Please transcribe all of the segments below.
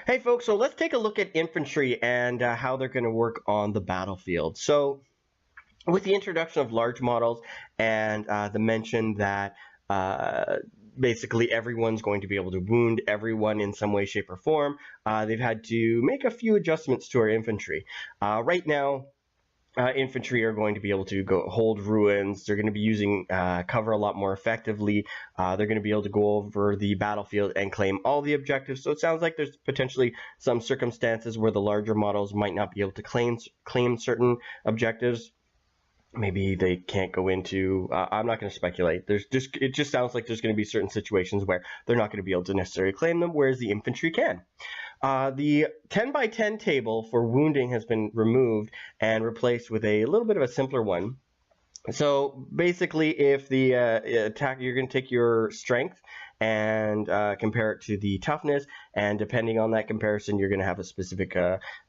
Hey folks, so let's take a look at infantry and how they're going to work on the battlefield. So with the introduction of large models and the mention that basically everyone's going to be able to wound everyone in some way, shape, or form, they've had to make a few adjustments to our infantry. Right now, infantry are going to be able to go hold ruins. They're going to be using cover a lot more effectively. They're going to be able to go over the battlefield and claim all the objectives. So it sounds like there's potentially some circumstances where the larger models might not be able to claim certain objectives. Maybe they can't go into, I'm not going to speculate. It just sounds like there's going to be certain situations where they're not going to be able to necessarily claim them, whereas the infantry can. The 10 by 10 table for wounding has been removed and replaced with a little bit of a simpler one. So basically, if the attack, you're going to take your strength and compare it to the toughness, and depending on that comparison, you're going to have a specific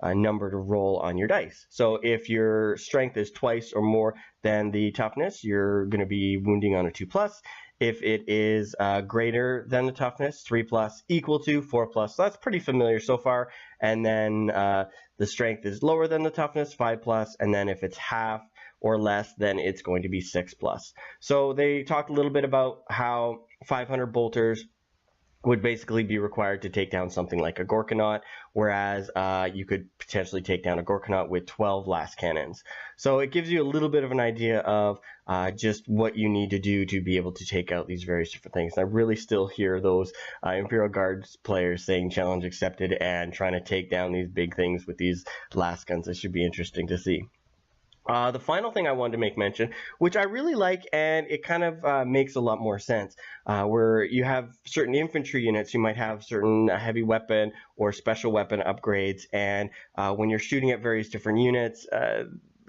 number to roll on your dice. So if your strength is twice or more than the toughness, you're going to be wounding on a 2+. If it is greater than the toughness, 3+, equal to 4+. So that's pretty familiar so far. And then the strength is lower than the toughness, 5+. And then if it's half or less, then it's going to be 6+. So they talked a little bit about how 500 bolters would basically be required to take down something like a Gorkanaut, whereas you could potentially take down a Gorkanaut with 12 las cannons. So it gives you a little bit of an idea of just what you need to do to be able to take out these various different things. And I really still hear those Imperial Guards players saying challenge accepted and trying to take down these big things with these lasguns. It should be interesting to see. The final thing I wanted to make mention, which I really like, and it kind of makes a lot more sense, where you have certain infantry units, you might have certain heavy weapon or special weapon upgrades, and when you're shooting at various different units,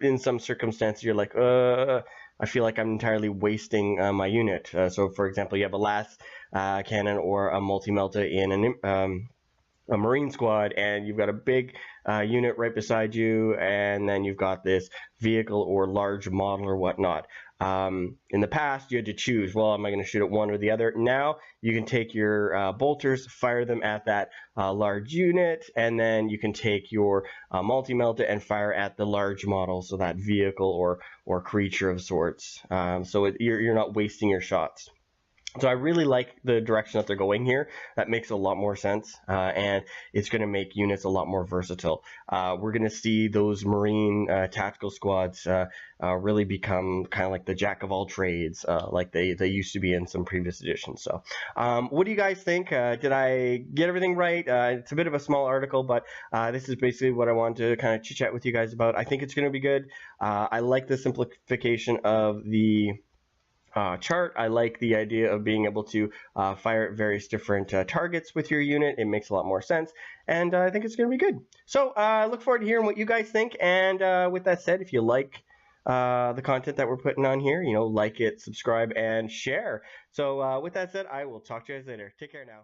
in some circumstances you're like, I feel like I'm entirely wasting my unit. So for example, you have a las cannon or a multi-melta in a Marine squad, and you've got a big unit right beside you, and then you've got this vehicle or large model or whatnot. In the past, you had to choose, well, am I going to shoot at one or the other? Now, you can take your bolters, fire them at that large unit, and then you can take your multi-melta and fire at the large model, so that vehicle or creature of sorts. So you're not wasting your shots. So I really like the direction that they're going here. That makes a lot more sense, and it's going to make units a lot more versatile. We're going to see those Marine tactical squads really become kind of like the jack of all trades, like they used to be in some previous editions. So what do you guys think? Did I get everything right? It's a bit of a small article, but this is basically what I wanted to kind of chit-chat with you guys about. I think it's going to be good. I like the simplification of the chart. I like the idea of being able to fire at various different targets with your unit. It makes a lot more sense, and I think it's going to be good. So I look forward to hearing what you guys think, and with that said, if you like the content that we're putting on here, like it, subscribe, and share. So with that said, I will talk to you guys later. Take care now.